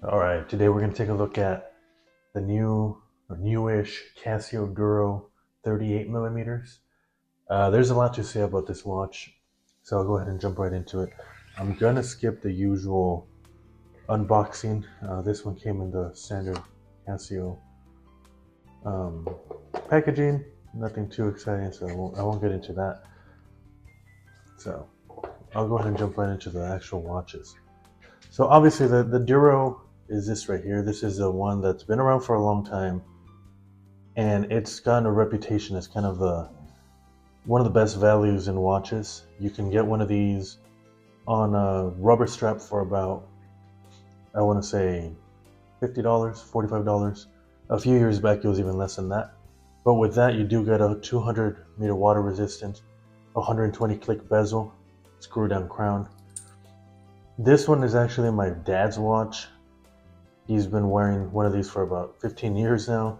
All right, today we're going to take a look at the new or newish Casio Duro 38 millimeters. There's a lot to say about this watch, so I'll go ahead and jump right into it. I'm going to skip the usual unboxing. This one came in the standard Casio um, packaging. Nothing too exciting, so I won't get into that. So I'll go ahead and jump right into the actual watches. So obviously the Duro is this right here. This is the one that's been around for a long time, and it's gotten a reputation as kind of one of the best values in watches. You can get one of these on a rubber strap for about, I want to say, $50, $45. A few years back it was even less than that. But with that you do get a 200-meter water resistant, 120 click bezel, screw down crown. This one is actually my dad's watch. He's been wearing one of these for about 15 years now,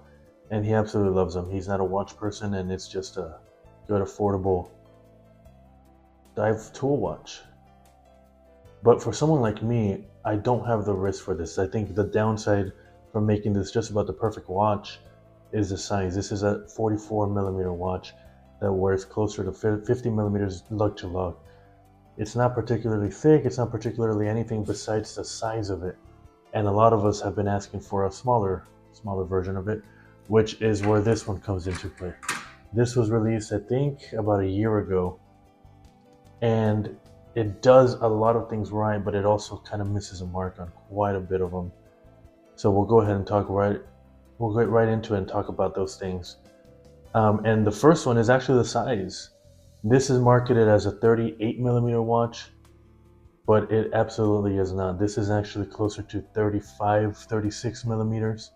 and he absolutely loves them. He's not a watch person, and it's just a good, affordable dive tool watch. But for someone like me, I don't have the wrist for this. I think the downside from making this just about the perfect watch is the size. This is a 44 millimeter watch that wears closer to 50 millimeters lug to lug. It's not particularly thick. It's not particularly anything besides the size of it. And a lot of us have been asking for a smaller version of it, which is where this one comes into play. This was released, I think, about a year ago, and it does a lot of things right, but it also kind of misses a mark on quite a bit of them. So we'll go ahead and we'll get right into it and talk about those things. And the first one is actually the size. This is marketed as a 38 millimeter watch, but it absolutely is not. This is actually closer to 35, 36 millimeters.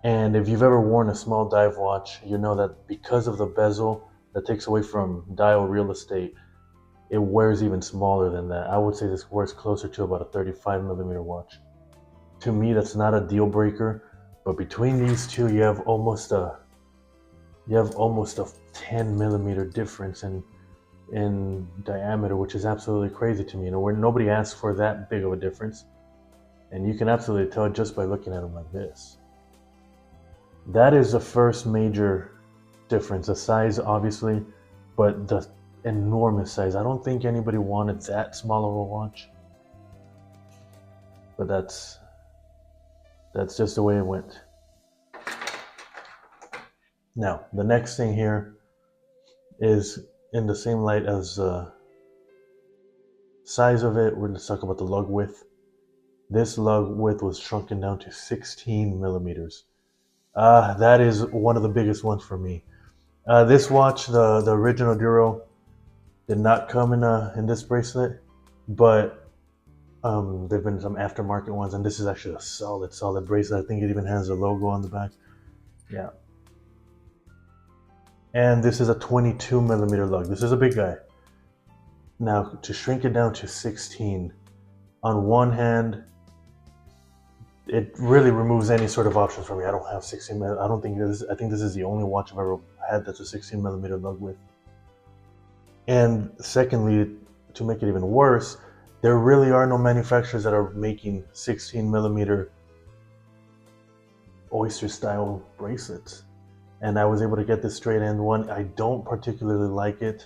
And if you've ever worn a small dive watch, you know that because of the bezel that takes away from dial real estate, it wears even smaller than that. I would say this wears closer to about a 35 millimeter watch. To me, that's not a deal breaker, but between these two, you have almost a 10 millimeter difference in diameter, which is absolutely crazy to me. You know, where nobody asks for that big of a difference, and you can absolutely tell just by looking at them like this. That is the first major difference. The size, obviously, but the enormous size. I don't think anybody wanted that small of a watch, but that's just the way it went. Now, the next thing here is in the same light as size of it. Let's talk about the lug width. This lug width was shrunken down to 16 millimeters. That is one of the biggest ones for me. This watch, the original Duro, did not come in this bracelet, but there've been some aftermarket ones, and this is actually a solid bracelet. I think it even has a logo on the back. Yeah. And this is a 22 millimeter lug. This is a big guy. Now, to shrink it down to 16, on one hand, it really removes any sort of options for me. I don't have 16 millimeter. I think this is the only watch I've ever had that's a 16 millimeter lug width. And secondly, to make it even worse, there really are no manufacturers that are making 16 millimeter oyster style bracelets. And I was able to get this straight end one. I don't particularly like it.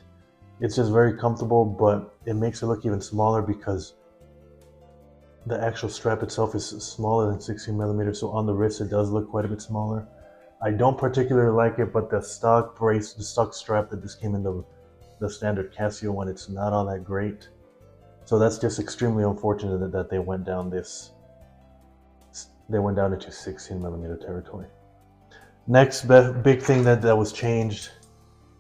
It's just very comfortable, but it makes it look even smaller because the actual strap itself is smaller than 16 millimeters. So on the wrist, it does look quite a bit smaller. I don't particularly like it, but the stock strap that this came in the standard Casio one, it's not all that great. So that's just extremely unfortunate that they went down into 16 millimeter territory. Next big thing that was changed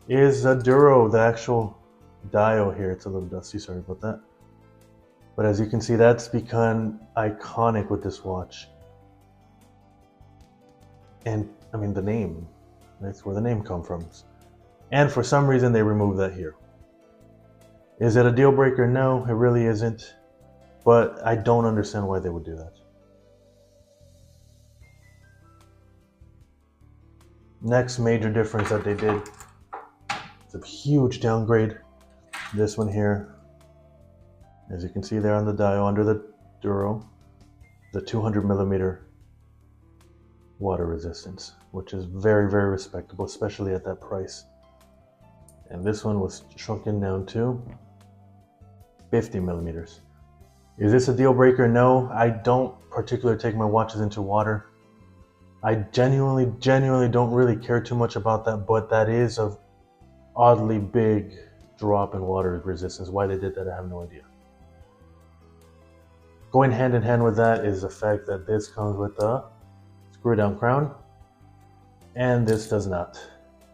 is the Duro, the actual dial here. It's a little dusty, sorry about that. But as you can see, that's become iconic with this watch. And I mean, the name, that's where the name comes from. And for some reason, they removed that here. Is it a deal breaker? No, it really isn't. But I don't understand why they would do that. Next major difference that they did, it's a huge downgrade. This one here, as you can see there on the dial under the Duro, the 200 millimeter water resistance, which is very, very respectable, especially at that price. And this one was shrunken down to 50 millimeters. Is this a deal breaker? No, I don't particularly take my watches into water. I genuinely don't really care too much about that, but that is a oddly big drop in water resistance. Why they did that, I have no idea. Going hand in hand with that is the fact that this comes with a screw down crown, and this does not.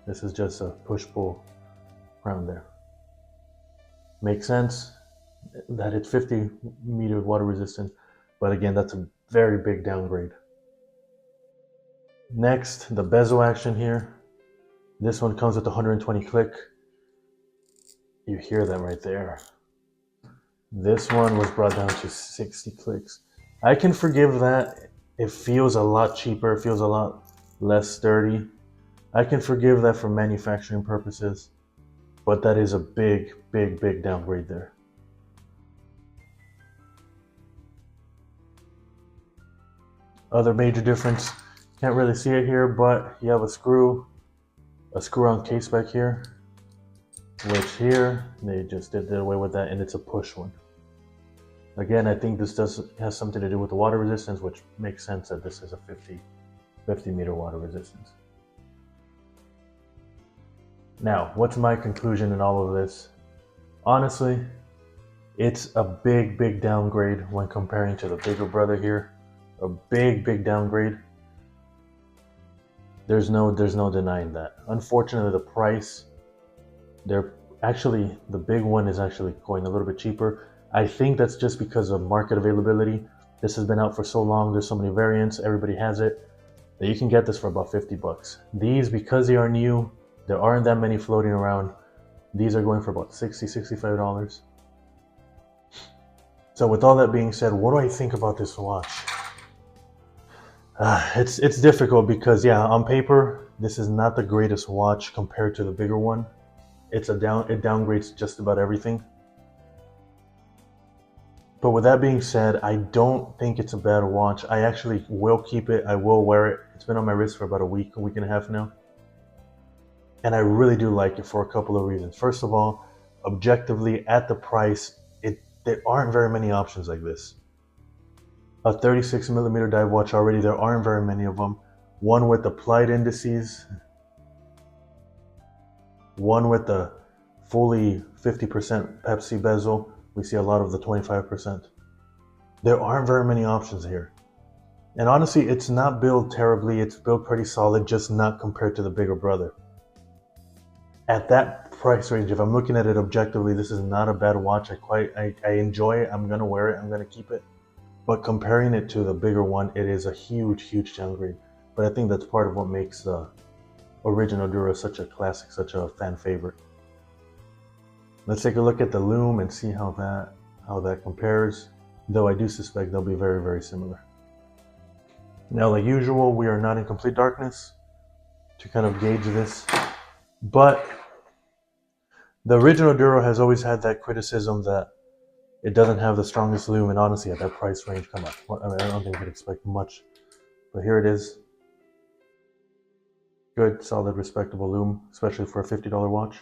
This is just a push-pull crown there. Makes sense that it's 50 meter water resistant, but again, that's a very big downgrade. Next, the bezel action here. This one comes with 120 click. You hear that right there. This one was brought down to 60 clicks. I can forgive that. It feels a lot cheaper. It feels a lot less sturdy. I can forgive that for manufacturing purposes, but that is a big downgrade there. Other major difference, can't really see it here, but you have a screw on case back here, which here, they just did away with that, and it's a push one. Again, I think this has something to do with the water resistance, which makes sense that this is a 50 meter water resistance. Now, what's my conclusion in all of this? Honestly, it's a big downgrade when comparing to the bigger brother here. A big downgrade. There's no denying that. Unfortunately, the price, the big one is actually going a little bit cheaper. I think that's just because of market availability. This has been out for so long, there's so many variants, everybody has it, that you can get this for about 50 bucks. These, because they are new, there aren't that many floating around. These are going for about $60, $65. So with all that being said, what do I think about this watch? It's difficult because, yeah, on paper, this is not the greatest watch compared to the bigger one. It downgrades just about everything. But with that being said, I don't think it's a bad watch. I actually will keep it. I will wear it. It's been on my wrist for about a week and a half now. And I really do like it for a couple of reasons. First of all, objectively, at the price, there aren't very many options like this. A 36 millimeter dive watch already, there aren't very many of them. One with applied indices, one with the fully 50% Pepsi bezel. We see a lot of the 25%. There aren't very many options here. And honestly, it's not built terribly. It's built pretty solid, just not compared to the bigger brother. At that price range, if I'm looking at it objectively, this is not a bad watch. I enjoy it. I'm gonna wear it. I'm gonna keep it. But comparing it to the bigger one, it is a huge downgrade. But I think that's part of what makes the original Duro such a classic, such a fan favorite. Let's take a look at the lume and see how that compares. Though I do suspect they'll be very similar. Now, like usual, we are not in complete darkness to kind of gauge this. But the original Duro has always had that criticism that it doesn't have the strongest lume, and honestly, at that price range, come on. I mean, I don't think we could expect much. But here it is. Good, solid, respectable lume, especially for a $50 watch.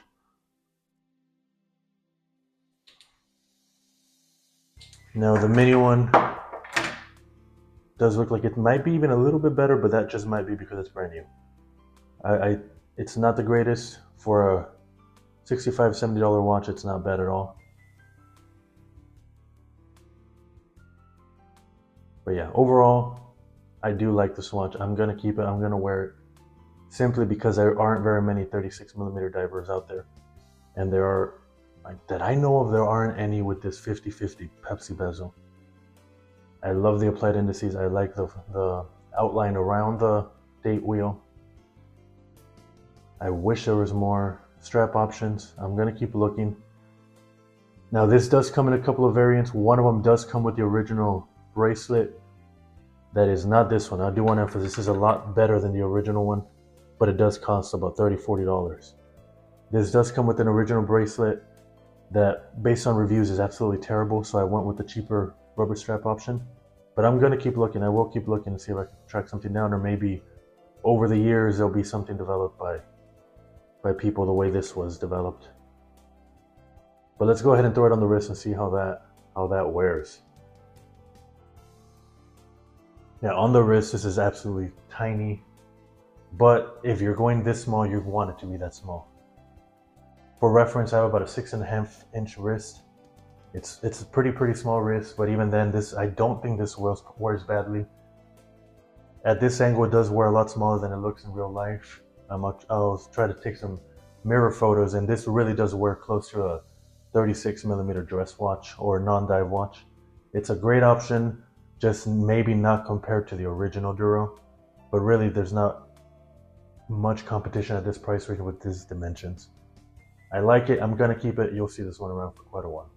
Now, the mini one does look like it might be even a little bit better, but that just might be because it's brand new. It's not the greatest. For a $65, $70 watch, it's not bad at all. But yeah, overall, I do like this watch. I'm gonna keep it. I'm gonna wear it simply because there aren't very many 36 millimeter divers out there, and there are, that I know of, there aren't any with this 50/50 Pepsi bezel. I love the applied indices. I like the outline around the date wheel. I wish there was more strap options. I'm gonna keep looking. Now, this does come in a couple of variants. One of them does come with the original bracelet. That is not this one. I do want to emphasize this is a lot better than the original one, but it does cost about $30, $40. This does come with an original bracelet that, based on reviews, is absolutely terrible, so I went with the cheaper rubber strap option. But I'm gonna keep looking. I will keep looking to see if I can track something down, or maybe over the years there'll be something developed by people the way this was developed. But let's go ahead and throw it on the wrist and see how that wears. Yeah, on the wrist, this is absolutely tiny. But if you're going this small, you want it to be that small. For reference, I have about a 6.5-inch wrist. It's a pretty small wrist, but even then, I don't think this wears badly. At this angle, it does wear a lot smaller than it looks in real life. I'll try to take some mirror photos, and this really does wear close to a 36mm dress watch or non-dive watch. It's a great option, just maybe not compared to the original Duro, but really there's not much competition at this price range with these dimensions. I like it. I'm gonna keep it. You'll see this one around for quite a while.